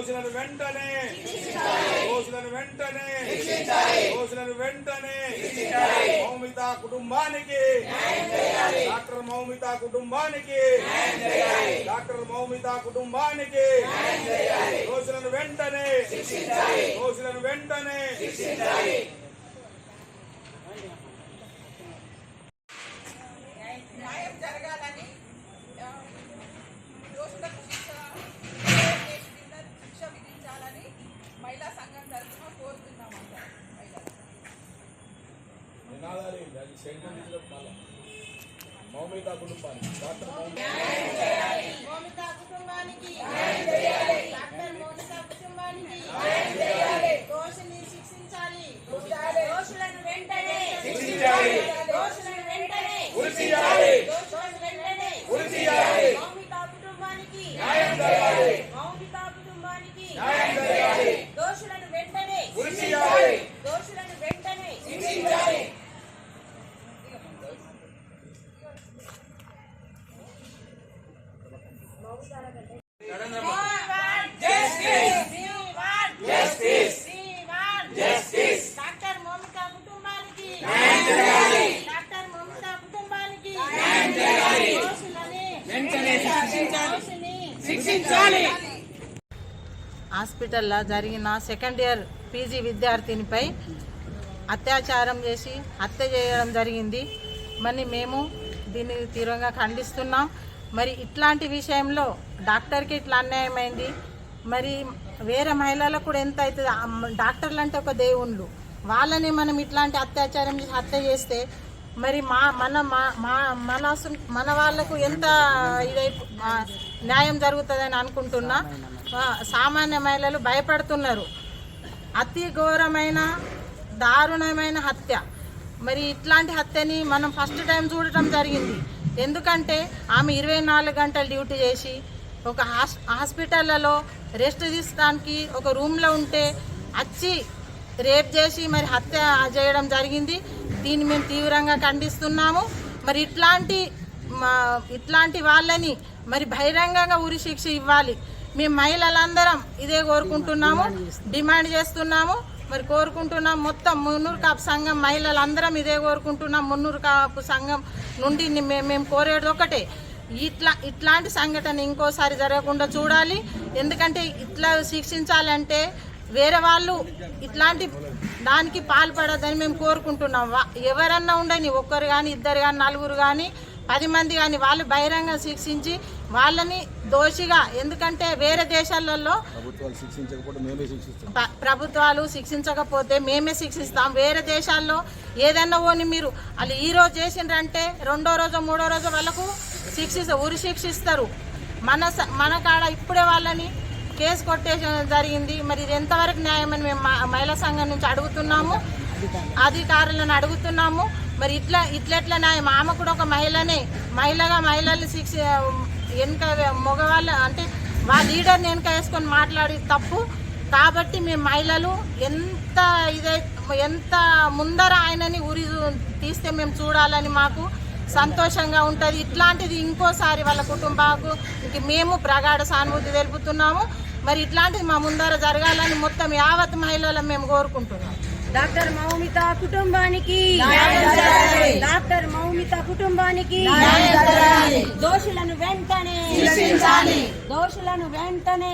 దోషులను వెంటనే మౌమిత కుటుంబానికి డాక్టర్ మౌమిత కుటుంబానికి దోషులను వెంటనే న్యాయం జరగాలని దోషులకు శిక్ష విధించాలని మహిళా సంఘం తరఫున కోరుతున్నామంట. మౌమిత కుటుంబానికి డాక్టర్ మౌమిత కుటుంబానికి డాక్టర్ మౌమిత కుటుంబానికి దోషుని శిక్షించాలి. దోషులను వెంటనే మౌమిత కుటుంబానికి దోషులను వెంటనే డాక్టర్ మౌమిత కుటుంబానికి శిక్షించాలి. హాస్పిటల్లో జరిగిన సెకండ్ ఇయర్ పీజీ విద్యార్థినిపై అత్యాచారం చేసి హత్య చేయడం జరిగింది. మరి మేము దీన్ని తీవ్రంగా ఖండిస్తున్నాం. మరి ఇట్లాంటి విషయంలో డాక్టర్కి ఇట్లా అన్యాయమైంది. మరి వేరే మహిళలకు కూడా ఎంత అవుతుంది? డాక్టర్లు అంటే ఒక దేవుళ్ళు, వాళ్ళని మనం ఇట్లాంటి అత్యాచారం చేసి హత్య చేస్తే మరి మన వాళ్ళకు ఎంత ఇదై న్యాయం జరుగుతుందని అనుకుంటున్నా. సామాన్య మహిళలు భయపడుతున్నారు. అతి ఘోరమైన దారుణమైన హత్య. మరి ఇట్లాంటి హత్యని మనం ఫస్ట్ టైం చూడటం జరిగింది. ఎందుకంటే ఆమె 24 గంటలు డ్యూటీ చేసి ఒక హాస్పిటల్లో రెస్ట్ తీసుకోవడానికి ఒక రూమ్లో ఉంటే వచ్చి రేప్ చేసి మరి హత్య చేయడం జరిగింది. దీన్ని మేము తీవ్రంగా ఖండిస్తున్నాము. మరి ఇట్లాంటి వాళ్ళని మరి బహిరంగంగా ఉరి శిక్ష ఇవ్వాలి. మేము మహిళలందరం ఇదే కోరుకుంటున్నాము, డిమాండ్ చేస్తున్నాము, మరి కోరుకుంటున్నాం. మొత్తం మున్నూరు కాపు సంఘం మహిళలందరం ఇదే కోరుకుంటున్నాం. మున్నూరు కాపు సంఘం నుండి మేము కోరేది ఒకటే, ఇట్లాంటి సంఘటన ఇంకోసారి జరగకుండా చూడాలి. ఎందుకంటే ఇట్లా శిక్షించాలంటే వేరే వాళ్ళు ఇట్లాంటి దానికి పాల్పడదని మేము కోరుకుంటున్నాం. ఎవరన్నా ఉండని, ఒక్కరు కానీ, ఇద్దరు కానీ, నలుగురు కానీ, 10 మంది కానీ, వాళ్ళు బహిరంగ శిక్షించి వాళ్ళని దోషిగా, ఎందుకంటే వేరే దేశాలలో ప్రభుత్వాలు శిక్షించకపోతే మేమే శిక్షిస్తాం. వేరే దేశాల్లో ఏదన్నా పోని మీరు వాళ్ళు ఈరోజు చేసిండ్రంటే 2వ రోజు 3వ రోజు వాళ్ళకు ఉరి శిక్షిస్తారు. మన కాడ ఇప్పుడే వాళ్ళని కేసు కొట్టేయడం జరిగింది. మరి ఇది ఎంతవరకు న్యాయమని మేము మహిళా సంఘం నుంచి అడుగుతున్నాము, అధికారులను అడుగుతున్నాము. మరి ఇట్లెట్లా న్యాయం? ఆమె కూడా ఒక మహిళగా మహిళల్ని వెనుక మగవాళ్ళ అంటే వాళ్ళ లీడర్ని వెనుక వేసుకొని మాట్లాడి తప్పు. కాబట్టి మేము మహిళలు ఎంత ముందర ఆయనని ఉరి తీస్తే మేము చూడాలని మాకు సంతోషంగా ఉంటుంది. ఇట్లాంటిది ఇంకోసారి వాళ్ళ కుటుంబాలకు మేము ప్రగాఢ సానుభూతి తెలుపుతున్నాము. మరి ఇట్లాంటిది మా ముందర జరగాలని మొత్తం యావత్ మహిళలు మేము కోరుకుంటున్నాం. డాక్టర్ మౌమిత కుటుంబానికి దోషులను వెంటనే